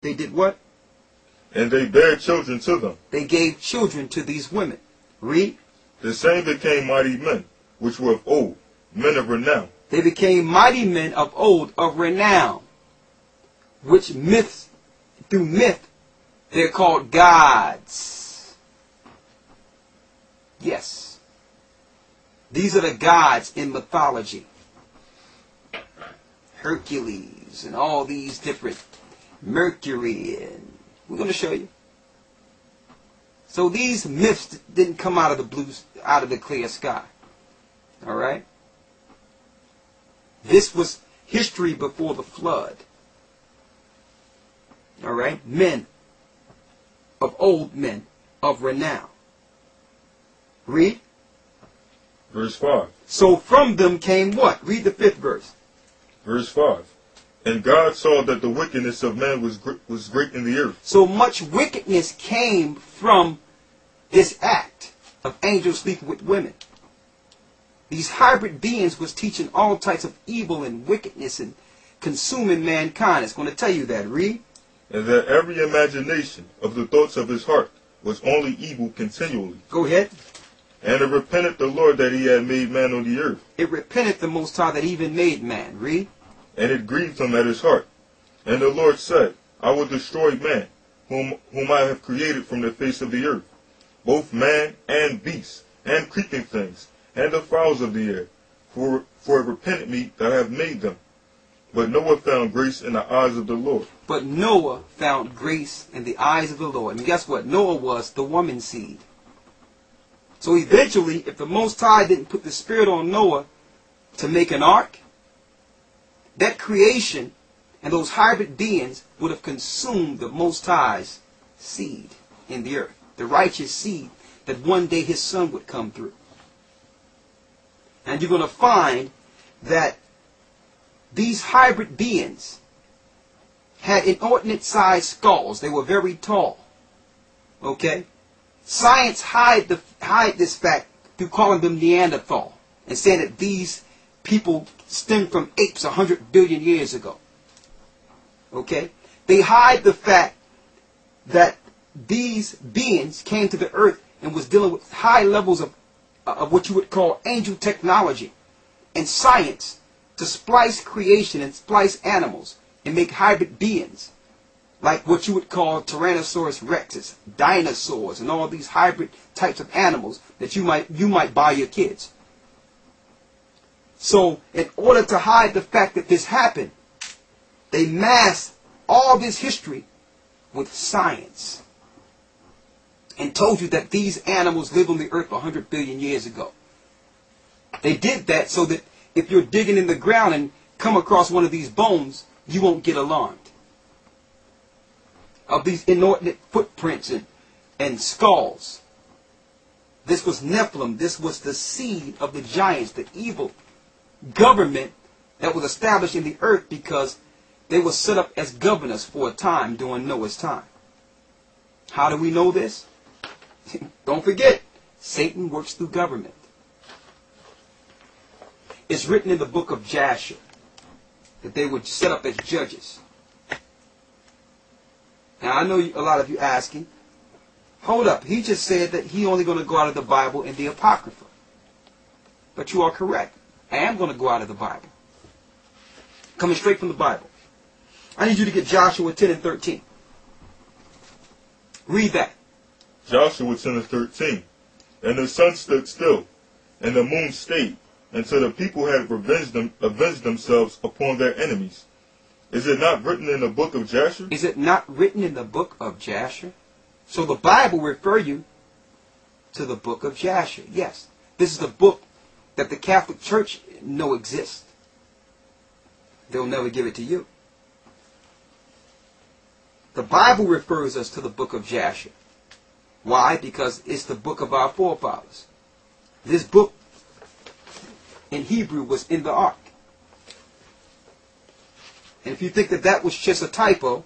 They did what? And they bare children to them. They gave children to these women. Read. The same became mighty men, which were of old, men of renown. They became mighty men of old, of renown, which through myth, they're called gods. Yes. These are the gods in mythology. Hercules and all these different, Mercury, and we're going to show you. So these myths didn't come out of the clear sky. All right? This was history before the flood. All right? Men of old men of renown. Read. Verse 5. So from them came what? Read the 5th verse. Verse 5. And God saw that the wickedness of man was great in the earth. So much wickedness came from this act of angels sleeping with women. These hybrid beings was teaching all types of evil and wickedness and consuming mankind. It's going to tell you that. Read. And that every imagination of the thoughts of his heart was only evil continually. Go ahead. And it repented the Lord that he had made man on the earth. It repented the Most High that he even made man. Read. And it grieved him at his heart. And the Lord said, I will destroy man, whom I have created from the face of the earth, both man and beast, and creeping things, and the fowls of the air, for it repented me that I have made them. But Noah found grace in the eyes of the Lord. But Noah found grace in the eyes of the Lord. And guess what? Noah was the woman's seed. So eventually, if the Most High didn't put the Spirit on Noah to make an ark, that creation and those hybrid beings would have consumed the Most High's seed in the earth. The righteous seed that one day his son would come through. And you're going to find that these hybrid beings had inordinate sized skulls. They were very tall. Okay? Science hide this fact through calling them Neanderthal and saying that these people stem from apes 100 billion years ago. Okay? They hide the fact that these beings came to the earth and was dealing with high levels of what you would call angel technology and science to splice creation and splice animals and make hybrid beings like what you would call Tyrannosaurus rexes, dinosaurs, and all these hybrid types of animals that you might buy your kids. So in order to hide the fact that this happened, they masked all this history with science and told you that these animals lived on the earth 100 billion years ago. They did that so that if you're digging in the ground and come across one of these bones, you won't get alarmed. Of these inordinate footprints and skulls. This was Nephilim. This was the seed of the giants, the evil government that was established in the earth because they were set up as governors for a time during Noah's time. How do we know this? Don't forget, Satan works through government. It's written in the book of Jasher that they were set up as judges. Now, I know a lot of you asking, hold up, he just said that he only going to go out of the Bible in the Apocrypha. But you are correct. I am going to go out of the Bible. Coming straight from the Bible. I need you to get Joshua 10 and 13. Read that. Joshua 10 and 13. And the sun stood still, and the moon stayed, until the people had avenged themselves upon their enemies. Is it not written in the book of Jasher? Is it not written in the book of Jasher? So the Bible refer you to the book of Jasher. Yes. This is the book that the Catholic Church know exists. They'll never give it to you. The Bible refers us to the book of Jasher. Why? Because it's the book of our forefathers. This book in Hebrew was in the ark. And if you think that that was just a typo,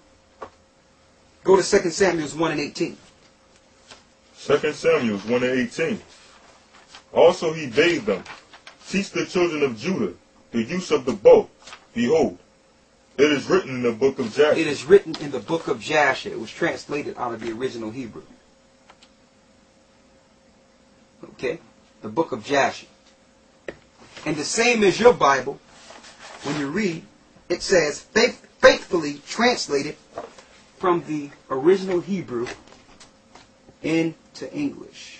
go to 2 Samuel 1 and 18. 2 Samuel 1 and 18. Also he bade them, teach the children of Judah the use of the bow. Behold, It is written in the book of Jasher. It is written in the book of Jasher. It was translated out of the original Hebrew. Okay? The book of Jasher. And the same as your Bible, when you read, it says, faithfully translated from the original Hebrew into English.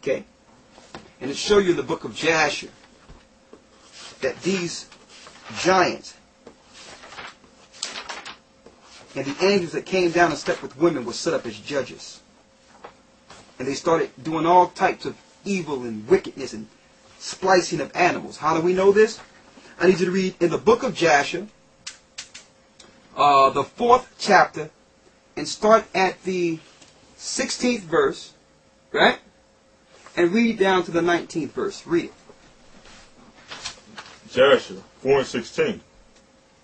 Okay? And it shows you in the book of Jasher that these giants and the angels that came down and slept with women were set up as judges. And they started doing all types of evil and wickedness and splicing of animals. How do we know this? I need you to read in the book of Jasher, the 4th chapter, and start at the 16th verse, right? And read down to the 19th verse. Read it. Jasher 4:16.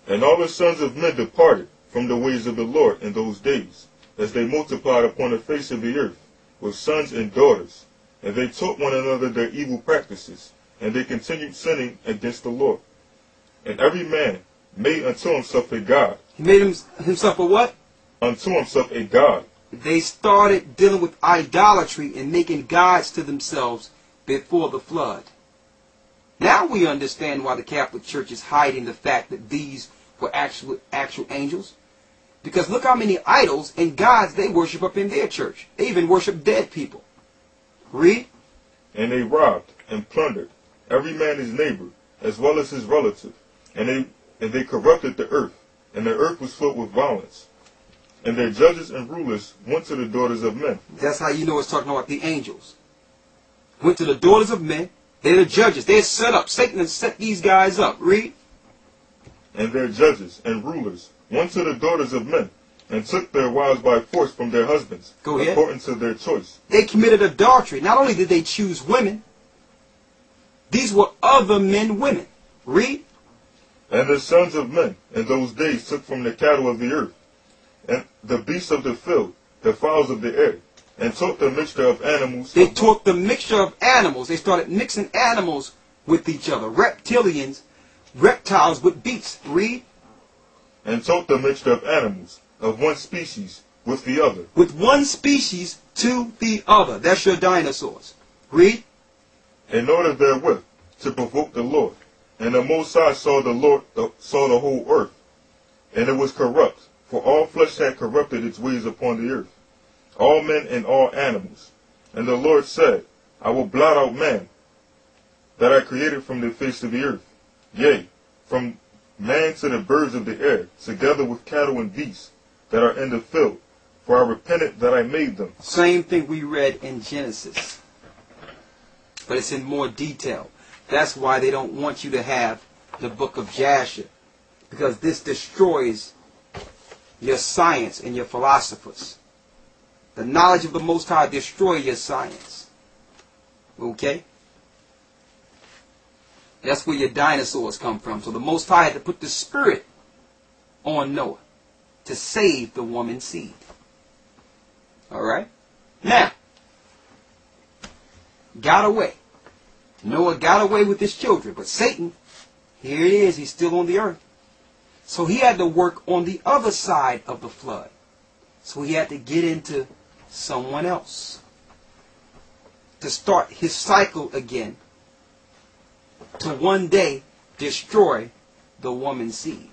And all the sons of men departed from the ways of the Lord in those days, as they multiplied upon the face of the earth, with sons and daughters. And they taught one another their evil practices, and they continued sinning against the Lord. And every man made unto himself a god. He made himself a what? Unto himself a god. They started dealing with idolatry and making gods to themselves before the flood. Now we understand why the Catholic Church is hiding the fact that these were actual angels. Because look how many idols and gods they worship up in their church. They even worship dead people. Read. And they robbed and plundered every man his neighbor, as well as his relative. And they corrupted the earth, and the earth was filled with violence. And their judges and rulers went to the daughters of men. That's how you know it's talking about the angels. Went to the daughters of men. They're the judges. They're set up. Satan has set these guys up. Read. And their judges and rulers went to the daughters of men, and took their wives by force from their husbands, Go ahead. according to their choice. They committed adultery. Not only did they choose women, these were other men women. Read. And the sons of men in those days took from the cattle of the earth, and the beasts of the field, the fowls of the air, and taught the mixture of animals. They taught the mixture of animals. They started mixing animals with each other. Reptilians, reptiles with beasts. Read. And taught the mixture of animals of one species with the other. With one species to the other. That's your dinosaurs. Read. In order therewith to provoke the Lord. And the Most High saw saw the whole earth, and it was corrupt, for all flesh had corrupted its ways upon the earth, all men and all animals. And the Lord said, I will blot out man, that I created from the face of the earth, yea, from man to the birds of the air, together with cattle and beasts that are in the field, for I repented that I made them. Same thing we read in Genesis, but it's in more detail. That's why they don't want you to have the book of Jasher, because this destroys your science and your philosophers. The knowledge of the Most High destroys your science. Okay? That's where your dinosaurs come from. So the Most High had to put the spirit on Noah to save the woman's seed. Alright? Now, got away. Noah got away with his children, but Satan, here it is, he's still on the earth. So he had to work on the other side of the flood. So he had to get into someone else to start his cycle again, to one day destroy the woman's seed.